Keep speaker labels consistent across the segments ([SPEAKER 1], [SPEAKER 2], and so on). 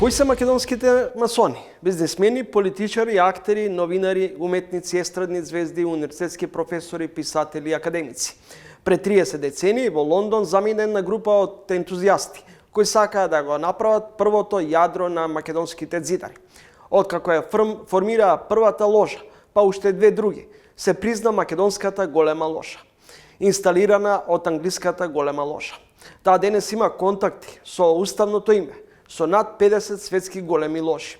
[SPEAKER 1] Кои се македонските масони? Бизнесмени, политичари, актери, новинари, уметници, естрадни звезди, универзитетски професори, писатели и академици. Пред 30 децении во Лондон замина една група од ентузијасти кои сакаа да го направат првото јадро на македонските зидари. Откако ја формираа првата ложа, па уште две други, се призна македонската голема ложа, инсталирана од англиската голема ложа. Таа денес има контакти со уставното име, со над 50 светски големи ложи.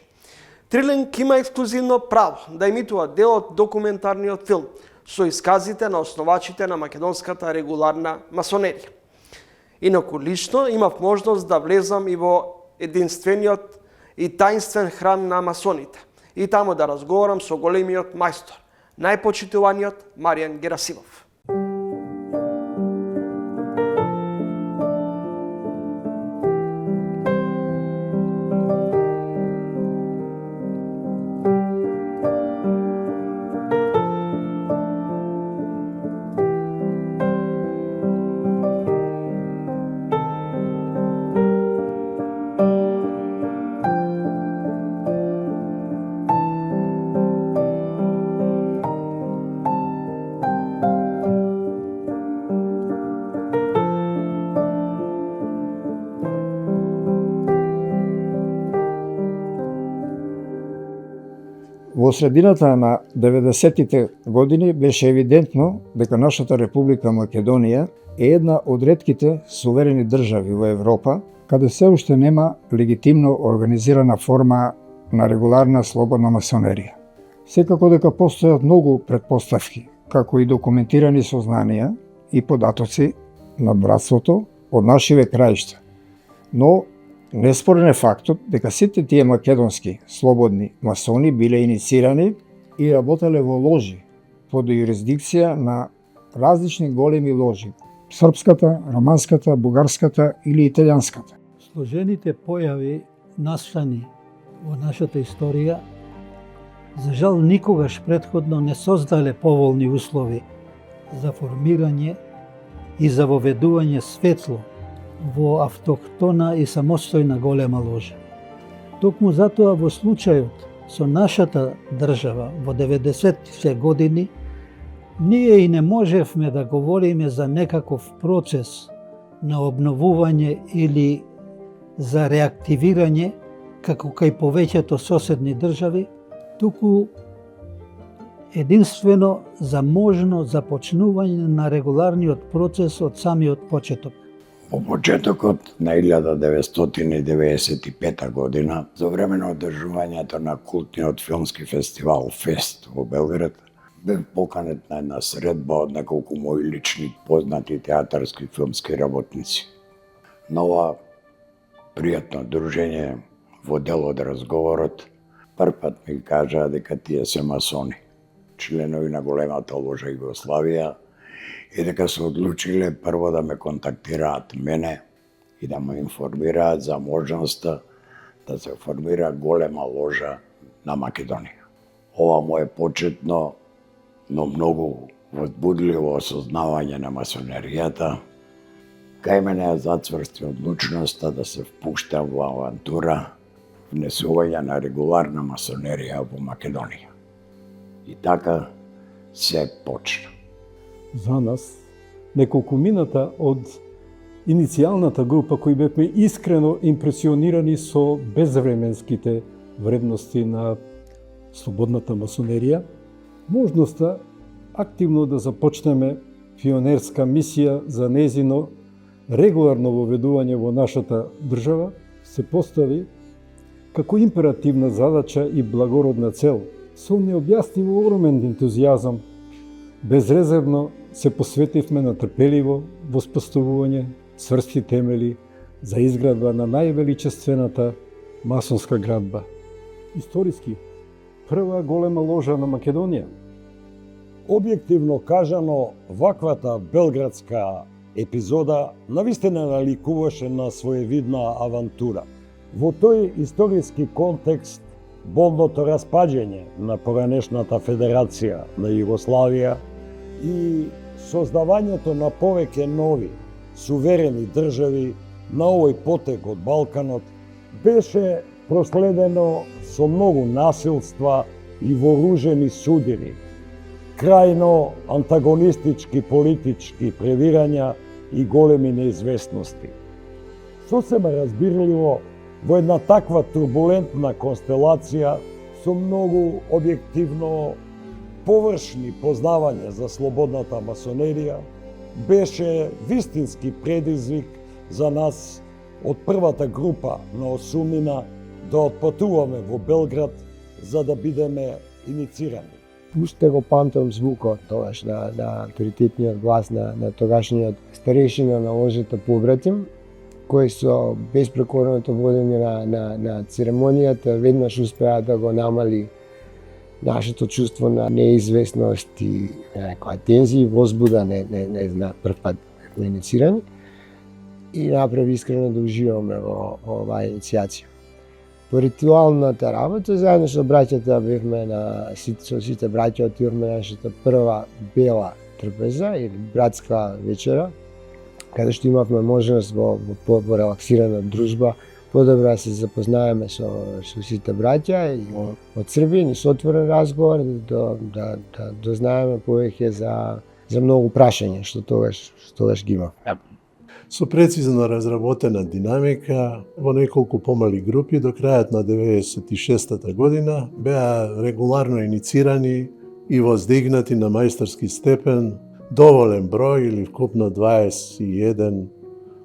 [SPEAKER 1] Трилинг има ексклузивно право да емитува дел од документарниот филм со исказите на основачите на македонската регуларна масонерија. Инаку лично имав можност да влезам и во единствениот и таинствен храм на масоните и таму да разговарам со големиот мајстор, најпочитуваниот Маријан Герасимов.
[SPEAKER 2] Во средината на 90-тите години беше евидентно дека нашата Република Македонија е една од ретките суверени држави во Европа, каде се уште нема легитимно организирана форма на регуларна слободна масонерија. Секако дека постојат многу претпоставки, како и документирани сознанија и податоци на братството од нашиве краишта. Но неспорен е фактот дека сите тие македонски слободни масони биле инициирани и работеле во ложи под юрисдикција на различни големи ложи: српската, романската, бугарската или италијанската.
[SPEAKER 3] Сложените појави настани во нашата историја за жал никогаш претходно не создале поволни услови за формирање и за воведување светло во автохтона и самостојна голема ложа. Токму затоа во случајот со нашата држава во 90-тите години ние и не можевме да говориме за некаков процес на обновување или за реактивирање како кај повеќето соседни држави, туку единствено за можно започнување на регуларниот процес од самиот почеток.
[SPEAKER 4] По почетокот на 1995 година, за време на одржувањето на култниот филмски фестивал Фест во Белград, бев поканет на една средба од неколку мои лични познати театарски филмски работници. На ова пријатно дружење во дел од разговорот, првпат ми кажаа дека тие се масони, членови на големата ложа Југославија, и дека се одлучиле прво да ме контактираат мене и да ме информираат за можноста да се формира голема ложа на Македонија. Ова му е почетно, но многу возбудливо осознавање на масонеријата, кај мене ја зацврсти одлучноста да се впуштам во авантура внесување на регуларна масонерија во Македонија. И така се почна.
[SPEAKER 5] За нас, неколку мината од иницијалната група кои бевме искрено импресионирани со безвременските вредности на слободната масонерија, можноста активно да започнеме пионерска мисија за незино регуларно воведување во нашата држава се постави како императивна задача и благородна цел. Со необјаснив огромен ентузијазам, безрезервно се посветивме на трпеливо воспоставување цврсти темели за изградба на највеличествената масонска градба. Историски, прва голема ложа на Македонија.
[SPEAKER 6] Објективно кажано, ваквата белградска епизода навистина наликуваше на своевидна авантура. Во тој историски контекст, болното распаѓање на поранешната Федерација на Југославија и создавањето на повеќе нови, суверени држави на овој потек од Балканот беше проследено со многу насилства и вооружени судири, крајно антагонистички политички превирања и големи неизвестности. Сосема разбирливо, во една таква турбулентна констелација со многу објективно површни познавања за слободната масонерија, беше вистински предизвик за нас од првата група на осумина да отпатуваме во Белград за да бидеме иницирани.
[SPEAKER 7] Уште го памтам звукот тогаш на авторитетниот глас на тогашниот старешина на ложата побратим, кој со безпрекорното водење на церемонијата веднаш успеа да го намали нашето чувство на неизвестност и некоја тензија и возбуда, не знам, прв пат го иницирани, и направи искрено да уживаме во оваа иницијација. По ритуалната работа, заедно со браќата бевме со сите браќа отидовме на нашата прва бела трпеза или братска вечера, каде што имавме можност во релаксирана дружба подобро да се запознаеме со сите браќа и од Србија и со отворен разговор да дознаеме повеќе за многу прашања што тогаш ги имав.
[SPEAKER 8] Со прецизно разработена динамика во неколку помали групи до крајот на 96-та година беа регуларно иницирани и воздигнати на мајсторски степен доволен број или вкупно 21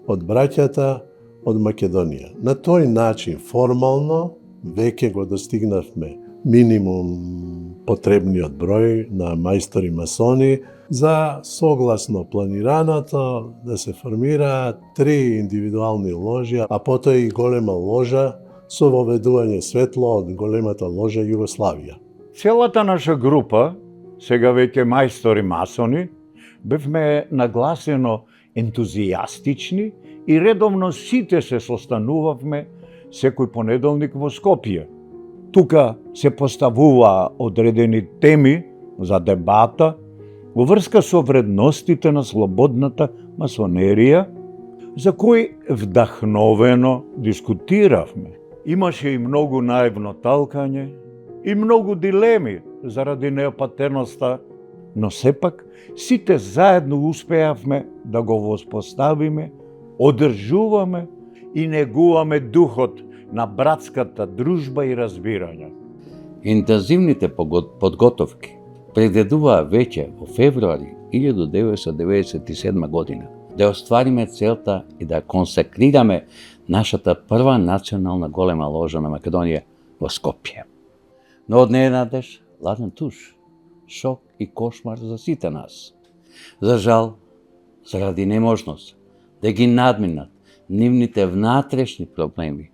[SPEAKER 8] од браќата од Македонија. На тој начин формално веќе го достигнавме минимум потребниот број на мајстори масони за согласно планираното да се формираат 3 индивидуални ложи, а потоа и голема ложа со воведување светло од големата ложа Југославија.
[SPEAKER 9] Целата наша група, сега веќе мајстори масони, бевме нагласено ентузијастични и редовно сите се состанувавме секој понеделник во Скопје. Тука се поставуваа одредени теми за дебата во врска со вредностите на слободната масонерија, за кои вдахновено дискутиравме. Имаше и многу наивно талкање и многу дилеми заради неопатерноста, но сепак сите заедно успеавме да го воспоставиме, одржуваме и негуваме духот на братската дружба и разбирање.
[SPEAKER 10] Интензивните подготовки предвидуваа веќе во февруари 1997 година да оствариме целта и да консекрираме нашата прва национална голема ложа на Македонија во Скопје. Но одненадеж ладен туш, шок и кошмар за сите нас. За жал, заради неможност да ги надминат нивните внатрешни проблеми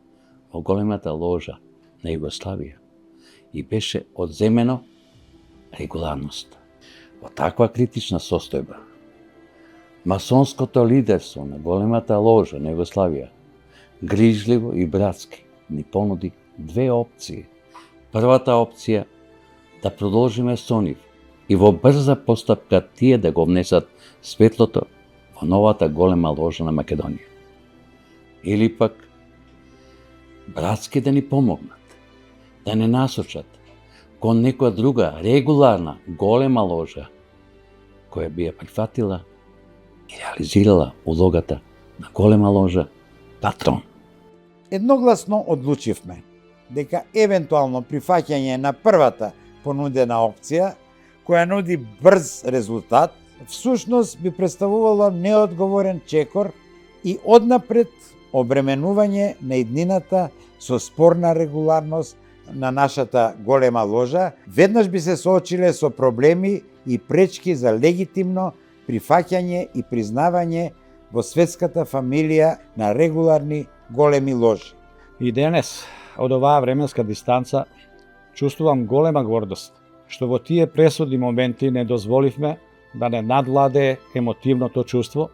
[SPEAKER 10] во големата ложа на Југославија и беше одземено регуларност. Во таква критична состојба, масонското лидерство на големата ложа на Југославија грижливо и братски ни понуди две опции. Првата опција да продолжиме со нив и во брза постапка тие да го внесат светлото во новата голема ложа на Македонија. Или пак братски да ни помогнат, да не насочат кон некоја друга регуларна голема ложа која би ја прифатила и реализирала улогата на голема ложа патрон.
[SPEAKER 11] Едногласно одлучивме дека евентуално прифаќање на првата понудена опција, која нуди брз резултат, всушност би представувало неодговорен чекор и однапред обременување на иднината со спорна регуларност на нашата голема ложа, веднаш би се соочиле со проблеми и пречки за легитимно прифаќање и признавање во светската фамилија на регуларни големи ложи.
[SPEAKER 12] И денес, од оваа временска дистанца, чувствувам голема гордост, што во тие пресудни моменти не дозволивме да не надвладее емотивното чувство,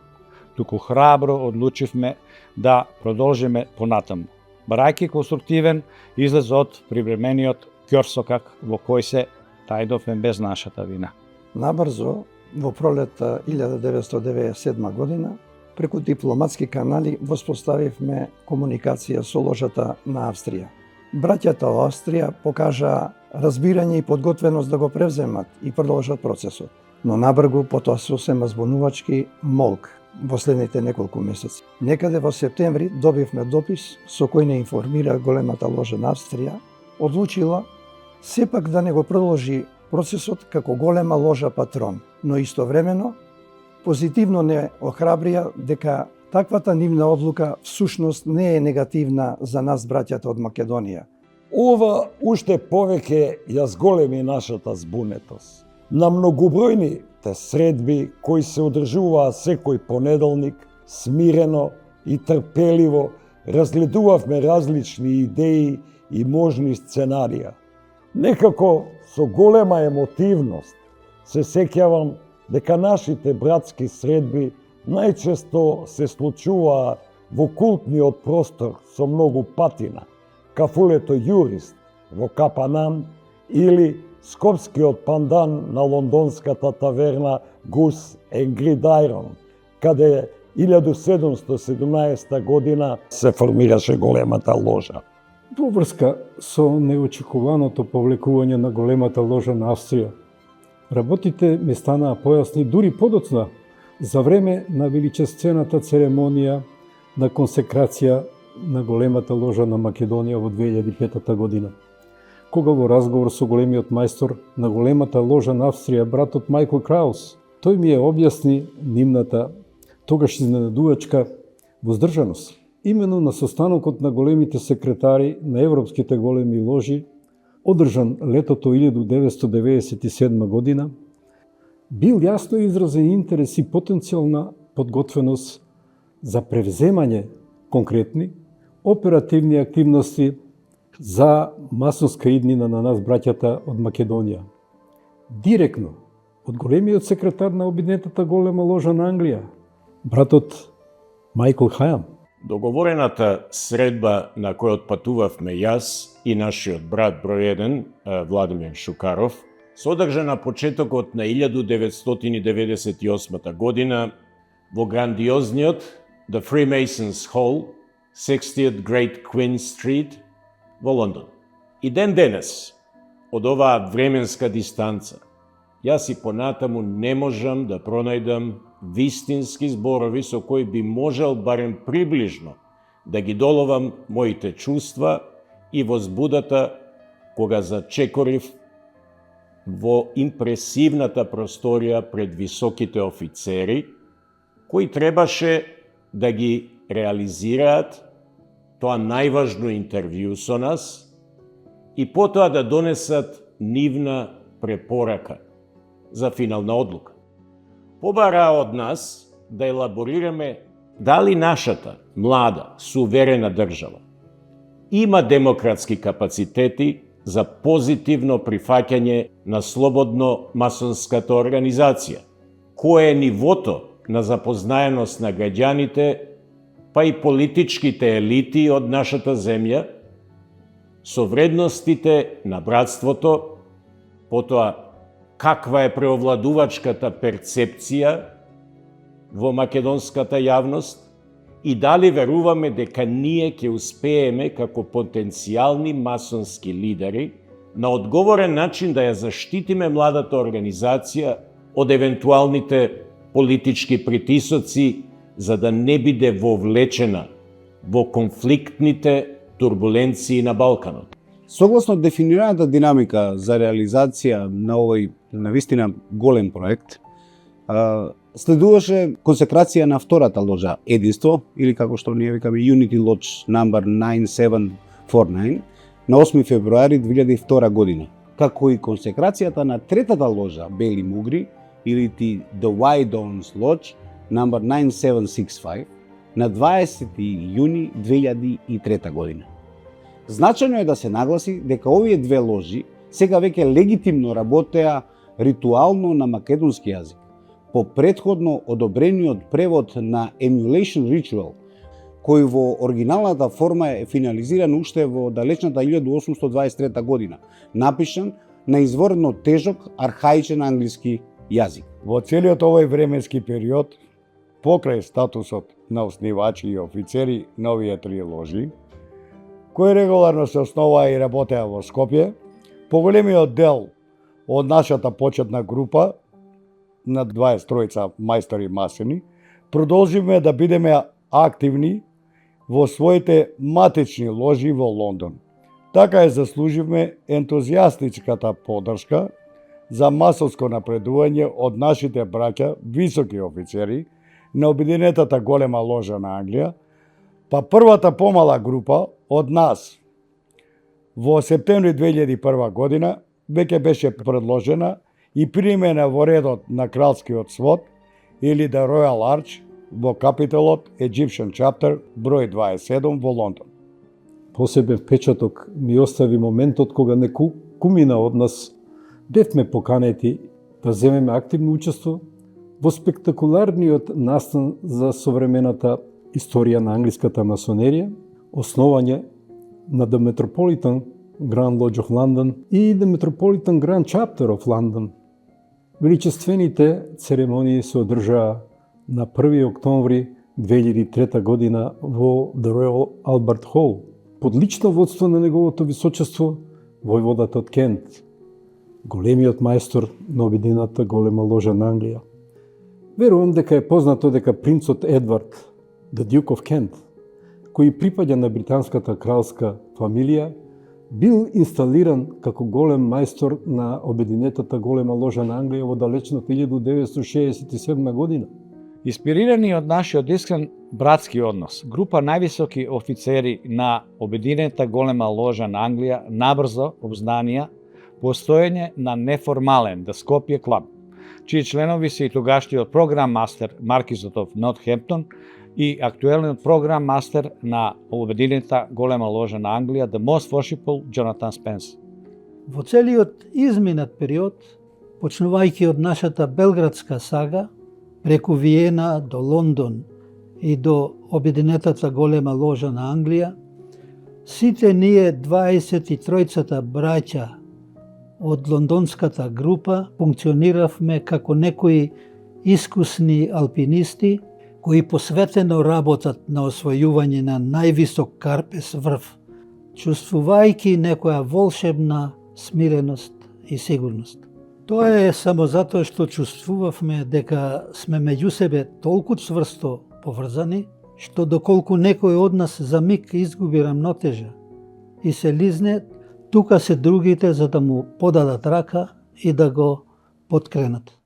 [SPEAKER 12] туку храбро одлучивме да продолжиме понатаму, барајќи конструктивен излез од привремениот ќорсокак во кој се тајдовме без нашата вина.
[SPEAKER 2] Набрзо, во пролета 1997 година, преку дипломатски канали воспоставивме комуникација со ложата на Австрија. Браќата во Австрија покажа разбирање и подготвеност да го превземат и продолжат процесот, но набргу потоа сосема збунувачки молк во следните неколку месеци. Некаде во септември добивме допис со кој не информира големата ложа на Австрија, одлучила сепак да не го продолжи процесот како голема ложа патрон, но истовремено позитивно не охрабрија дека таквата нивна одлука всушност не е негативна за нас браќата од Македонија.
[SPEAKER 6] Ова уште повеќе ја зголеми нашата збунетост. На многобројните средби кои се одржуваа секој понеделник, смирено и трпеливо разгледувавме различни идеи и можни сценарија. Некако со голема емотивност се сеќавам дека нашите братски средби најчесто се случуваа во култниот простор со многу патина, кафулето Јурист во Капанан или скопскиот пандан на лондонската таверна Goose and Gridiron, каде 1717 година се формираше големата ложа.
[SPEAKER 5] Во врска со неочекуваното повлекување на големата ложа на Австрија, работите ми станаа појасни дури подоцна за време на величествената церемонија на консекрација на големата ложа на Македонија во 2005 година. Кога во разговор со големиот мајстор на големата ложа на Австрија, братот Майкл Краус, тој ми ја објасни нивната тогаш изненадувачка воздржаност. Именно на состанокот на големите секретари на европските големи ложи, одржан летото 1997 година, бил јасно изразен интерес и потенцијална подготвеност за превземање конкретни оперативни активности за масонска иднина на нас браќата од Македонија. Директно од големиот секретар на Обединетата голема ложа на Англија, братот Майкл Хајам.
[SPEAKER 13] Договорената средба на која отпатувавме јас и нашиот брат број 1, Владимир Шукаров, се одржа на почетокот на 1998 година во грандиозниот The Freemasons Hall, 60th Great Queen Street во Лондон. И ден денес, од оваа временска дистанца, јас и понатаму не можам да пронајдам вистински зборови со кои би можел барем приближно да ги доловам моите чувства и возбудата кога зачекорив во импресивната просторија пред високите офицери, кои требаше да ги реализираат тоа најважно интервју со нас и потоа да донесат нивна препорака за финална одлука. Побараа од нас да елаборираме дали нашата млада, суверена држава има демократски капацитети за позитивно прифаќање на слободно масонската организација, кое е нивото на запознаеност на граѓаните, па и политичките елити од нашата земја, со вредностите на братството, потоа каква е преовладувачката перцепција во македонската јавност и дали веруваме дека ние ќе успееме како потенцијални масонски лидери на одговорен начин да ја заштитиме младата организација од евентуалните политички притисоци за да не биде вовлечена во конфликтните турбуленции на Балканот.
[SPEAKER 14] Согласно дефинираната динамика за реализација на овој навистина голем проект, следуваше консекрација на втората ложа Единство, или како што ние викаме Unity Lodge number 9749, на 8 февруари 2002 година, како и консекрацијата на третата ложа Бели Мугри, или The White Dawns Lodge number 9765, на 20 јуни 2003 година. Значајно е да се нагласи дека овие две ложи сега веќе легитимно работеа ритуално на македонски јазик, по претходно одобрениот превод на Emulation Ritual, кој во оригиналната форма е финализиран уште во далечната 1823 година, напишан на изворно тежок, архаичен англиски јазик.
[SPEAKER 6] Во целиот овој временски период, покрај статусот на основачи и офицери на овие три ложи, кои регуларно се основаа и работеа во Скопје. Поголемиот дел од нашата почетна група, на 23 мајстори масени, продолживме да бидеме активни во своите матични ложи во Лондон. Така е заслуживме ентузијастичката поддршка за масовско напредување од нашите браќа, високи офицери на Обединетата голема ложа на Англија, па првата помала група од нас во септември 2001 година веќе беше предложена и примена во редот на кралскиот свод или The Royal Arch во капиталот Egyptian Chapter број 27 во Лондон.
[SPEAKER 5] Посебен впечаток ми остави моментот кога некумина од нас бевме поканети да земеме активно учество во спектакуларниот настан за современата историја на англиската масонерија, основање на The Metropolitan Grand Lodge of London и The Metropolitan Grand Chapter of London. Величествените церемонии се одржаа на 1 октомври 2003 година во The Royal Albert Hall, под лично водство на неговото височество војводата од Кент, големиот мајстор на Обединената голема ложа на Англија. Верувам дека е познато дека принцот Едвард, the Duke of Kent, кој припаѓа на британската кралска фамилија, бил инсталиран како голем мајстор на Обединетата голема ложа на Англија во далечната 1967 година.
[SPEAKER 12] Инспирирани од нашиот искрен братски однос, група највисоки офицери на Обединетата голема ложа на Англија набрзо обзнанија постоење на неформален The Skopje Club, чии членови се и тогашниот програм мастер Маркизот of Northampton и актуелниот програм мастер на Обединетата голема ложа на Англија The Most Worshipful Jonathan Spence.
[SPEAKER 3] Во целиот изминат период, почнувајќи од нашата белградска сага, преку Виена до Лондон и до Обединетата голема ложа на Англија, сите ние 23-цата браќа од лондонската група функциониравме како некои искусни алпинисти кои посветено работат на освојување на највисок карпес врв, чувствувајќи некоја волшебна смиреност и сигурност. Тоа е само затоа што чувствувавме дека сме меѓу себе толку цврсто поврзани, што доколку некој од нас за миг изгуби рамнотежа и се лизне, тука се другите за да му подадат рака и да го подкренат.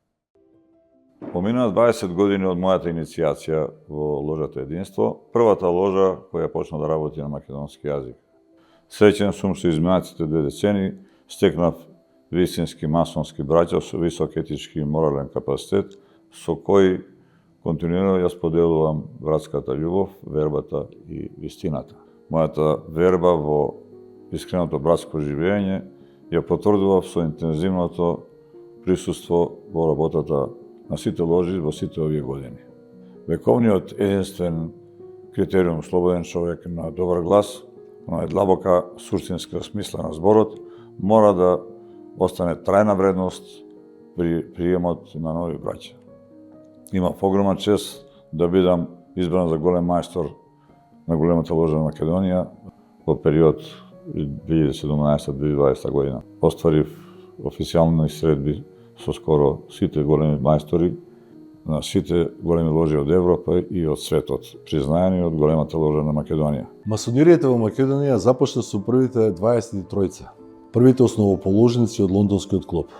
[SPEAKER 15] Поминаа 20 години од мојата иницијација во ложата Единство, првата ложа која почна да работи на македонски јазик. Среќен сум со изминатите 2 децени, стекнав вистински масонски браќа со висок етички и морален капацитет, со кои континуирано ја споделувам братската љубов, вербата и вистината. Мојата верба во искреното братско живење ја потврдував со интензивното присуство во работата на сите ложи во сите овие години. Вековниот единствен критериум слободен човек на добар глас, на длабока суштинска смисла на зборот, мора да остане трајна вредност при приемот на нови браќа. Имав огромна чест да бидам избран за голем мајстор на големата ложа на Македонија во период 2017-2020 година. Остварив официјални средби со скоро сите големи мајстори на сите големи ложи од Европа и од светот, признаени од големата ложа на Македонија.
[SPEAKER 16] Масониријата во Македонија започна со првите 23-ца, првите основоположници од лондонскиот клуб.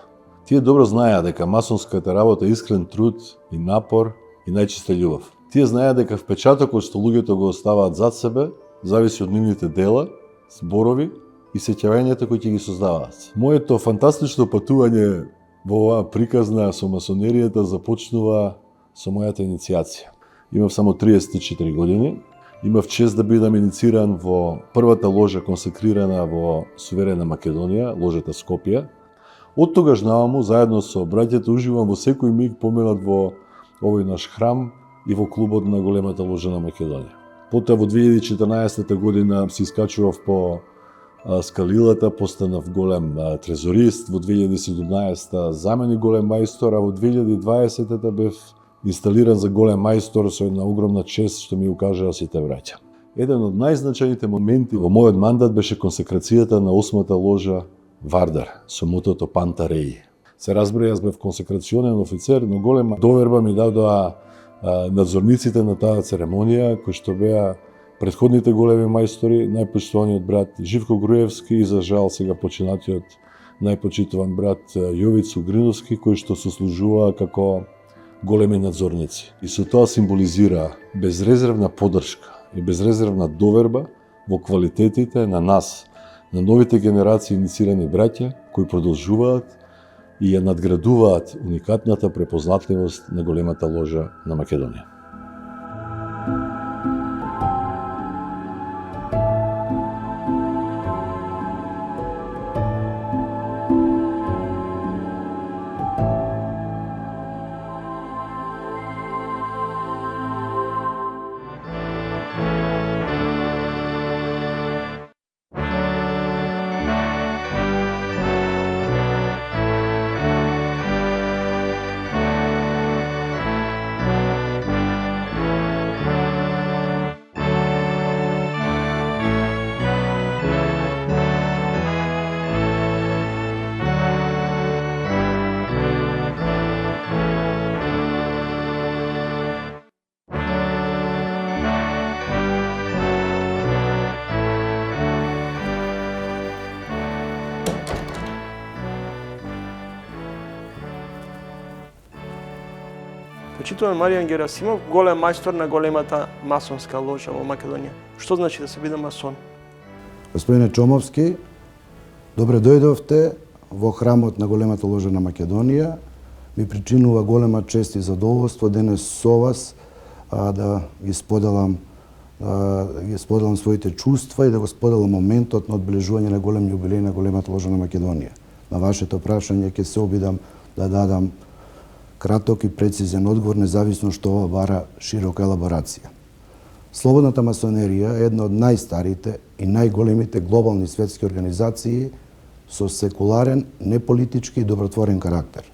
[SPEAKER 16] Тие добро знаеа дека масонската работа е искрен труд и напор и најчиста љубов. Тие знаеа дека впечатокот што луѓето го оставаат зад себе зависи од нивните дела, зборови и сеќавањата кои ќе ги создаваат. Моето фантастично патување во оваа приказна со масонеријата започнува со мојата иницијација. Имав само 34 години. Имав чест да бидам инициран во првата ложа консекрирана во суверена Македонија, ложата Скопје. Од тогаш наваму, заедно со браќата, уживам во секој миг поминат во овој наш храм и во клубот на големата ложа на Македонија. Потоа во 2014 година се искачував по скалилата, постанав голем трезорист, во 2017 замени голем мајстор, а во 2020 бев инсталиран за голем мајстор со една огромна чест што ми укажаа сите браќа. Еден од најзначајните моменти во мојот мандат беше консекрацијата на 8-та ложа Вардар со мотото Панта Рей. Се разбира, јас бев консекрационен офицер, но голема доверба ми дадоа надзорниците на таа церемонија, кои што беа претходните големи мајстори, најпоштованиот брат Живко Груевски и за жал сега починатиот најпочитуван брат Јовиц Угриновски, кои што сослужуваа како големи надзорници. И со тоа символизира безрезервна поддршка и безрезервна доверба во квалитетите на нас, на новите генерации иницирани браќа, кои продолжуваат и ја надградуваат уникатната препознатливост на големата ложа на Македонија.
[SPEAKER 1] Почитуван Маријан Герасимов, голем мајстор на големата масонска ложа во Македонија. Што значи да се биде масон?
[SPEAKER 17] Господине Чомовски, добре дојдовте во храмот на големата ложа на Македонија. Ми причинува голема чест и задоволство денес со вас да ги споделам своите чувства и да го споделам моментот на одбележување на голем јубилеј на големата ложа на Македонија. На вашето прашање ќе се обидам да дадам краток и прецизен одговор, независно што ова бара широка елаборација. Слободната масонерија е една од најстарите и најголемите глобални светски организации со секуларен, неполитички и добротворен карактер.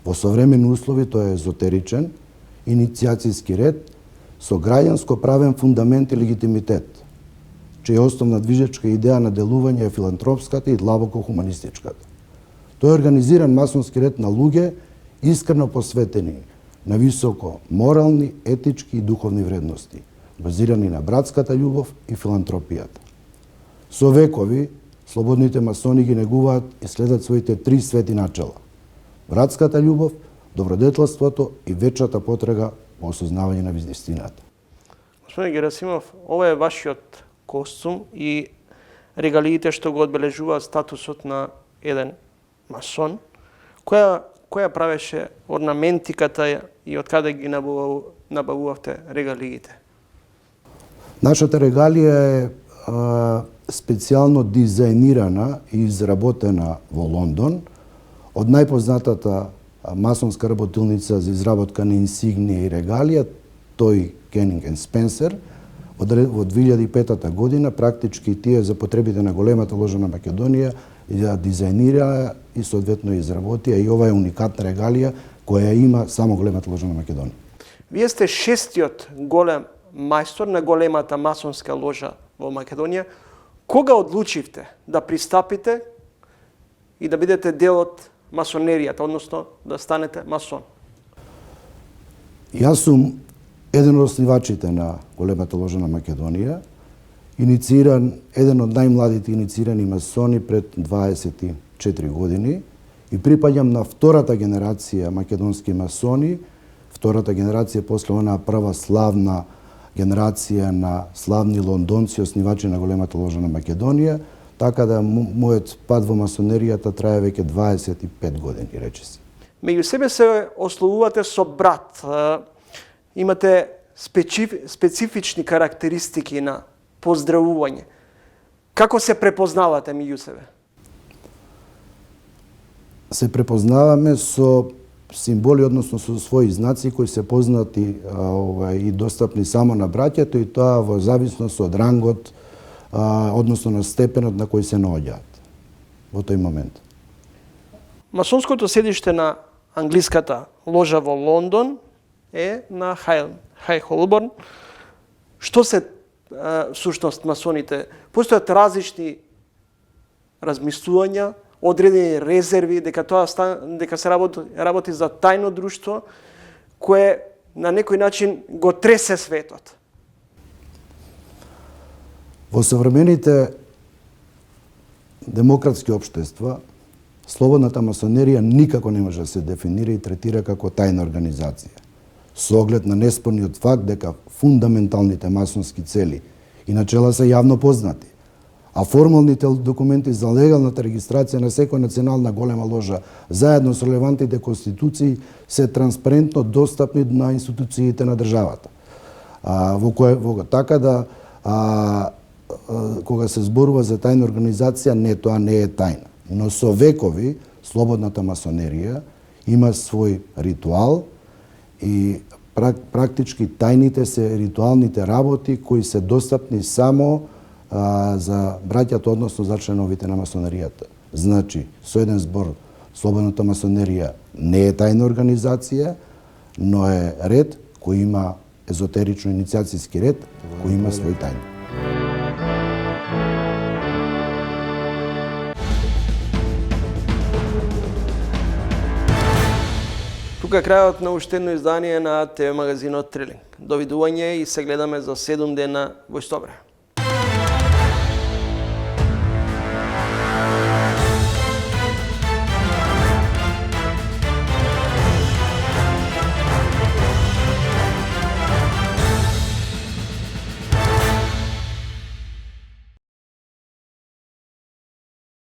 [SPEAKER 17] Во современи услови тоа е езотеричен, иницијацијски ред со граѓанско-правен фундамент и легитимитет, чија основна движечка идеја на делување е филантропската и длабоко хуманистичката. Тој е организиран масонски ред на луѓе искрено посветени на високо морални, етички и духовни вредности, базирани на братската љубов и филантропијата. Со векови, слободните масони ги негуваат и следат своите три свети начала: братската љубов, добродетелството и вечната потрега по осознавање на вистината.
[SPEAKER 1] Господин Герасимов, ова е вашиот костум и регалиите што го одбележуваат статусот на еден масон. Која правеше орнаментиката и од каде ги набавувавте регалиите?
[SPEAKER 17] Нашата регалија е специјално дизајнирана и изработена во Лондон од најпознатата масонска работилница за изработка на инсигнија и регалија, тој Кенинг & Спенсер. Во 2005 година практички тие за потребите на големата ложа на Македонија ја дизајнира и соодветно изработија, и ова е уникатна регалија која има само големата ложа на Македонија.
[SPEAKER 1] Вие сте шестиот голем мајстор на големата масонска ложа во Македонија. Кога одлучивте да пристапите и да бидете дел од масонеријата, односно да станете масон?
[SPEAKER 17] Јас сум еден од основачите на големата ложа на Македонија, иницииран, еден од најмладите инициирани масони пред 24 години и припаѓам на втората генерација македонски масони, втората генерација после онаа прва славна генерација на славни лондонци, основачи на големата ложа на Македонија, така да мојот пат во масонеријата трае веќе 25 години, речиси.
[SPEAKER 1] Меѓу себе се ословувате со брат. Имате специфични карактеристики на поздравување. Како се препознавате меѓу себе?
[SPEAKER 17] Се препознаваме со символи, односно со своји знаци кои се познати и достапни само на браќето, и тоа во зависност од рангот, односно на степенот на кој се наоѓаат во тој момент.
[SPEAKER 1] Масонското седиште на англиската ложа во Лондон е на Хай Холборн. Што се всушност масоните. Постојат различни размислувања, одредени резерви дека дека се работи за тајно друштво кое на некој начин го тресе светот.
[SPEAKER 17] Во современите демократски општества, слободната масонерија никако не може да се дефинира и третира како тајна организација, со оглед на неспорниот факт дека фундаменталните масонски цели и начела се јавно познати, а формалните документи за легалната регистрација на секоја национална голема ложа, заедно со релевантните конституции, се транспарентно достапни на институциите на државата. Така да, кога се зборува за тајна организација, тоа не е тајна. Но со векови, слободната масонерија има свој ритуал и практички тајните се ритуалните работи кои се достапни само за браќата, односно за членовите на масонаријата. Значи, со еден збор, слободната масонерија не е тајна организација, но е ред кој има езотерично инициацијски ред, кој има свој тајни.
[SPEAKER 1] Тука е крајот на уште едно издание на ТВ магазинот Трилинг. Довидување и се гледаме за 7 дена во исто време.